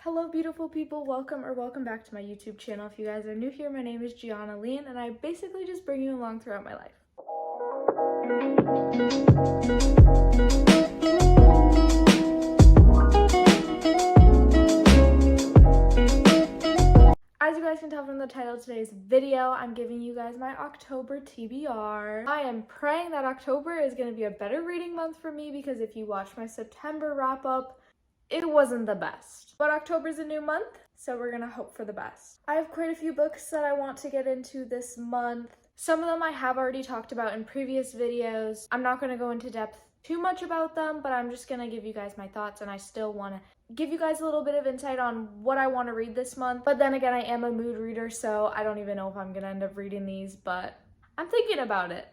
Hello beautiful people, welcome back to my YouTube channel. If you guys are new here, my name is Gianna Lean and I basically just bring you along throughout my life. As you guys can tell from the title of today's video, I'm giving you guys my October TBR. I am praying that October is going to be a better reading month for me because if you watch my September wrap up, it wasn't the best. But October's a new month, so we're gonna hope for the best. I have quite a few books that I want to get into this month. Some of them I have already talked about in previous videos. I'm not gonna go into depth too much about them, but I'm just gonna give you guys my thoughts, and I still wanna give you guys a little bit of insight on what I want to read this month. But then again, I am a mood reader, so I don't even know if I'm gonna end up reading these, but I'm thinking about it.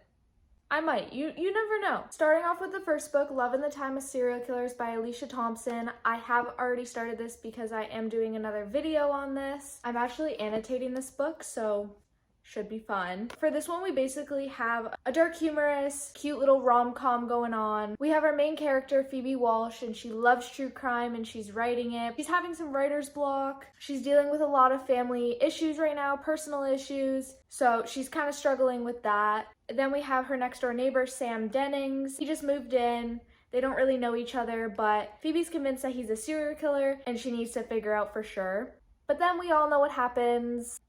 I might. You never know. Starting off with the first book, Love in the Time of Serial Killers by Alicia Thompson. I have already started this because I am doing another video on this. I'm actually annotating this book, so should be fun. For this one, we basically have a dark, humorous, cute little rom-com going on. We have our main character, Phoebe Walsh, and she loves true crime and she's writing it. She's having some writer's block. She's dealing with a lot of family issues right now, personal issues, so she's kind of struggling with that. Then we have her next door neighbor, Sam Dennings. He just moved in. They don't really know each other, but Phoebe's convinced that he's a serial killer and she needs to figure out for sure. But then we all know what happens.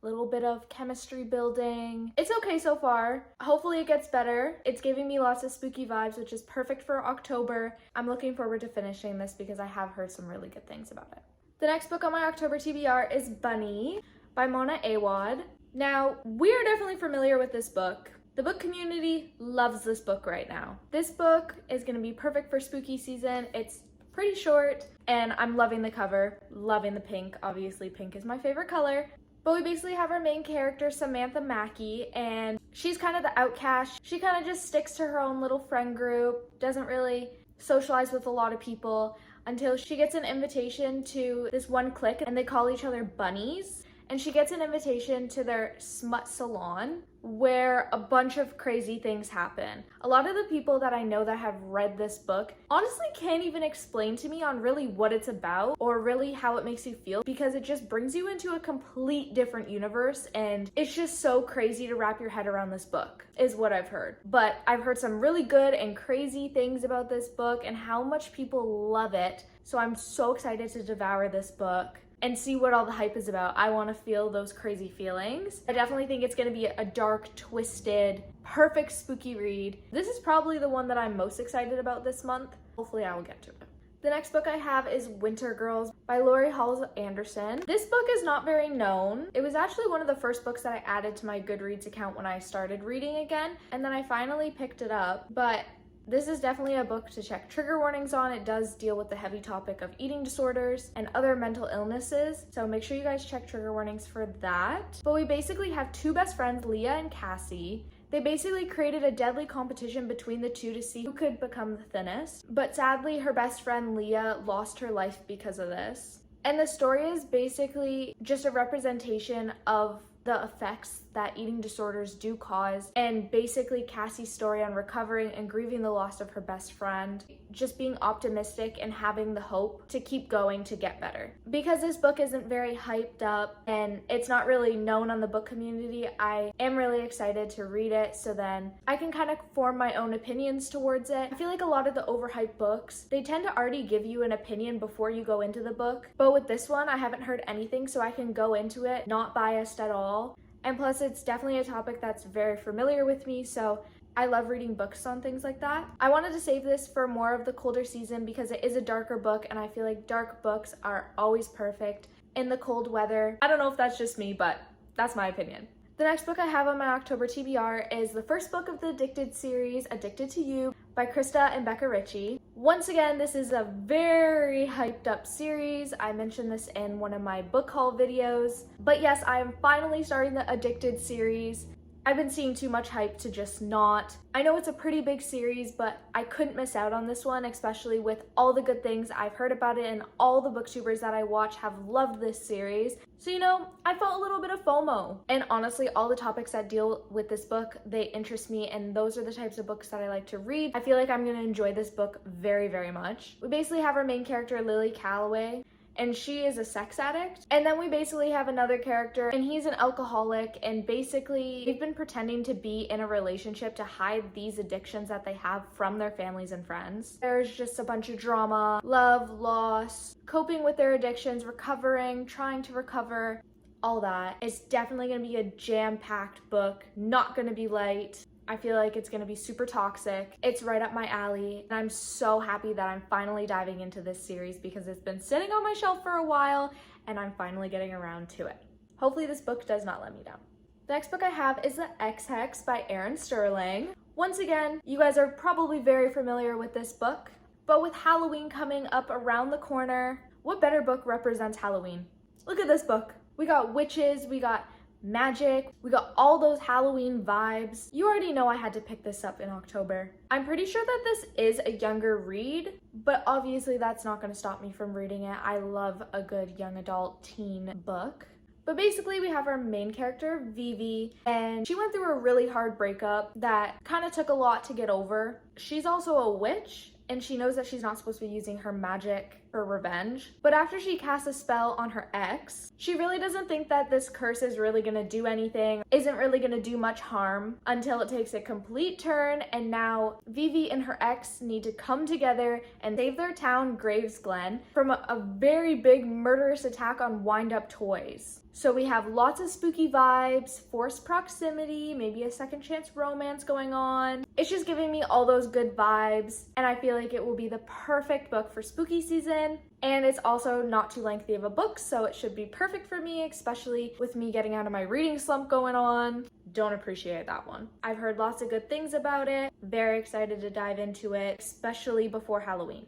Little bit of chemistry building. It's okay so far. Hopefully it gets better. It's giving me lots of spooky vibes, which is perfect for October. I'm looking forward to finishing this because I have heard some really good things about it. The next book on my October TBR is Bunny by Mona Awad. Now, we're definitely familiar with this book. The book community loves this book right now. This book is gonna be perfect for spooky season. It's pretty short and I'm loving the cover, loving the pink. Obviously, pink is my favorite color. But we basically have our main character, Samantha Mackey, and she's kind of the outcast. She kind of just sticks to her own little friend group, doesn't really socialize with a lot of people until she gets an invitation to this one clique, and they call each other bunnies. And she gets an invitation to their smut salon where a bunch of crazy things happen. A lot of the people that I know that have read this book honestly can't even explain to me on really what it's about or really how it makes you feel because it just brings you into a complete different universe and it's just so crazy to wrap your head around this book is what I've heard. But I've heard some really good and crazy things about this book and how much people love it. So I'm so excited to devour this book and see what all the hype is about. I want to feel those crazy feelings. I definitely think it's going to be a dark, twisted, perfect spooky read. This is probably the one that I'm most excited about this month. Hopefully I will get to it. The next book I have is Winter Girls by Laurie Halse Anderson. This book is not very known. It was actually one of the first books that I added to my Goodreads account when I started reading again, and then I finally picked it up. But this is definitely a book to check trigger warnings on. It does deal with the heavy topic of eating disorders and other mental illnesses, so make sure you guys check trigger warnings for that. But we basically have two best friends, Leah and Cassie. They basically created a deadly competition between the two to see who could become the thinnest. But sadly, her best friend Leah lost her life because of this. And the story is basically just a representation of the effects that eating disorders do cause, and basically Cassie's story on recovering and grieving the loss of her best friend, just being optimistic and having the hope to keep going to get better. Because this book isn't very hyped up and it's not really known on the book community, I am really excited to read it so then I can kind of form my own opinions towards it. I feel like a lot of the overhyped books, they tend to already give you an opinion before you go into the book, but with this one I haven't heard anything, so I can go into it not biased at all. And plus it's definitely a topic that's very familiar with me, so I love reading books on things like that. I wanted to save this for more of the colder season because it is a darker book and I feel like dark books are always perfect in the cold weather. I don't know if that's just me, but that's my opinion. The next book I have on my October TBR is the first book of the Addicted series, Addicted to You by Krista and Becca Ritchie. Once again, this is a very hyped up series. I mentioned this in one of my book haul videos. But yes, I am finally starting the Addicted series. I've been seeing too much hype to just not. I know it's a pretty big series, but I couldn't miss out on this one, especially with all the good things I've heard about it and all the booktubers that I watch have loved this series. So, you know, I felt a little bit of FOMO. And honestly, all the topics that deal with this book, they interest me, and those are the types of books that I like to read. I feel like I'm gonna enjoy this book very, very much. We basically have our main character, Lily Calloway. and she is a sex addict. And then we basically have another character, and he's an alcoholic, and basically they've been pretending to be in a relationship to hide these addictions that they have from their families and friends. There's just a bunch of drama, love, loss, coping with their addictions, recovering, trying to recover, all that. It's definitely gonna be a jam-packed book, not gonna be light. I feel like it's gonna be super toxic. It's right up my alley, and I'm so happy that I'm finally diving into this series because it's been sitting on my shelf for a while, and I'm finally getting around to it. Hopefully this book does not let me down. The next book I have is The Ex-Hex by Erin Sterling. Once again, you guys are probably very familiar with this book, but with Halloween coming up around the corner, what better book represents Halloween? Look at this book. We got witches, we got magic, we got all those Halloween vibes. You already know I had to pick this up in October. I'm pretty sure that this is a younger read, but obviously that's not going to stop me from reading it. I love a good young adult teen book. But basically we have our main character, Vivi, and she went through a really hard breakup that kind of took a lot to get over. She's also a witch, and she knows that she's not supposed to be using her magic for revenge. But after she casts a spell on her ex, she really doesn't think that this curse is really gonna do anything, isn't really gonna do much harm, until it takes a complete turn, and now Vivi and her ex need to come together and save their town, Gravesglen, from a very big murderous attack on wind-up toys. So we have lots of spooky vibes, forced proximity, maybe a second chance romance going on. It's just giving me all those good vibes, and I feel like it will be the perfect book for spooky season. And it's also not too lengthy of a book, so it should be perfect for me, especially with me getting out of my reading slump going on. Don't appreciate that one. I've heard lots of good things about it. Very excited to dive into it, especially before Halloween.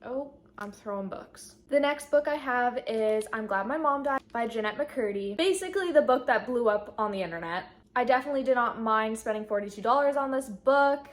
Oh, I'm throwing books. The next book I have is I'm Glad My Mom Died by Jannette McCurdy. Basically the book that blew up on the internet. I definitely did not mind spending $42 on this book.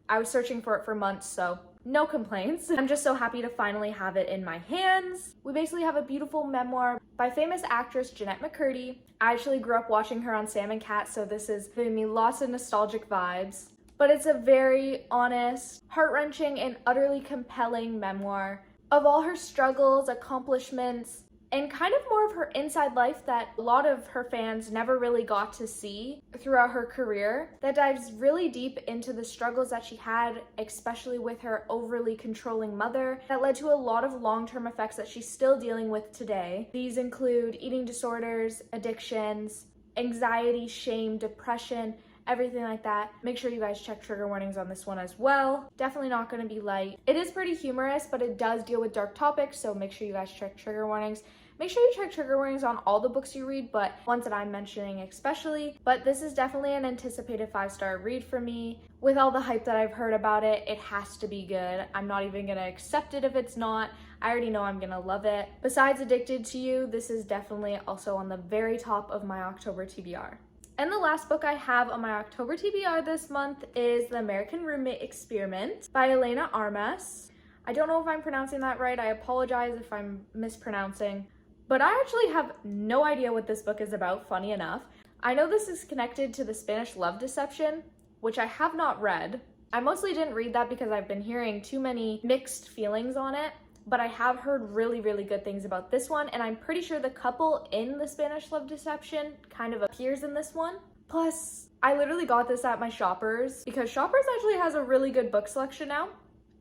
I was searching for it for months, so no complaints. I'm just so happy to finally have it in my hands. We basically have a beautiful memoir by famous actress Jannette McCurdy. I actually grew up watching her on Sam and Cat, so this is giving me lots of nostalgic vibes. But it's a very honest, heart-wrenching, and utterly compelling memoir of all her struggles, accomplishments, and kind of more of her inside life that a lot of her fans never really got to see throughout her career, that dives really deep into the struggles that she had, especially with her overly controlling mother, that led to a lot of long-term effects that she's still dealing with today. These include eating disorders, addictions, anxiety, shame, depression, everything like that. Make sure you guys check trigger warnings on this one as well. Definitely not going to be light. It is pretty humorous, but it does deal with dark topics, so make sure you guys check trigger warnings. Make sure you check trigger warnings on all the books you read, but ones that I'm mentioning especially. But this is definitely an anticipated 5-star read for me. With all the hype that I've heard about it, it has to be good. I'm not even gonna accept it if it's not. I already know I'm gonna love it. Besides Addicted to You, this is definitely also on the very top of my October TBR. And the last book I have on my October TBR this month is The American Roommate Experiment by Elena Armas. I don't know if I'm pronouncing that right. I apologize if I'm mispronouncing. But I actually have no idea what this book is about, funny enough. I know this is connected to the Spanish love deception, which I have not read. I mostly didn't read that because I've been hearing too many mixed feelings on it, but I have heard really, really good things about this one, and I'm pretty sure the couple in the Spanish love deception kind of appears in this one. Plus, I literally got this at my Shoppers because Shoppers actually has a really good book selection now.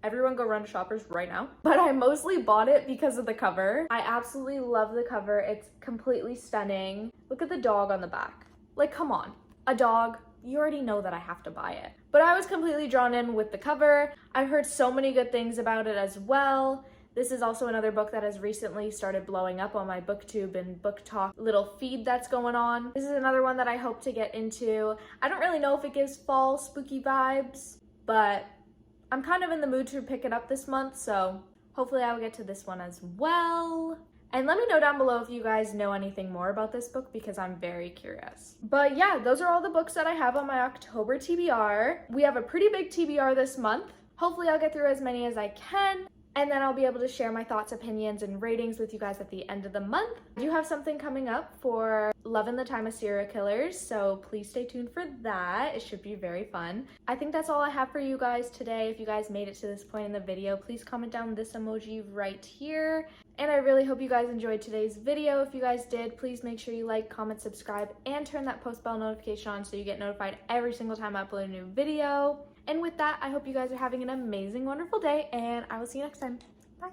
Everyone go run to Shoppers right now. But I mostly bought it because of the cover. I absolutely love the cover. It's completely stunning. Look at the dog on the back. Like, come on. A dog, you already know that I have to buy it. But I was completely drawn in with the cover. I've heard so many good things about it as well. This is also another book that has recently started blowing up on my Booktube and Booktok little feed that's going on. This is another one that I hope to get into. I don't really know if it gives fall spooky vibes, but I'm kind of in the mood to pick it up this month, so hopefully I'll get to this one as well. And let me know down below if you guys know anything more about this book because I'm very curious. But yeah, those are all the books that I have on my October TBR. We have a pretty big TBR this month. Hopefully I'll get through as many as I can. And then I'll be able to share my thoughts, opinions, and ratings with you guys at the end of the month. I do have something coming up for Love in the Time of Serial Killers, so please stay tuned for that. It should be very fun. I think that's all I have for you guys today. If you guys made it to this point in the video, please comment down this emoji right here. And I really hope you guys enjoyed today's video. If you guys did, please make sure you like, comment, subscribe, and turn that post bell notification on so you get notified every single time I upload a new video. And with that, I hope you guys are having an amazing, wonderful day, and I will see you next time. Bye.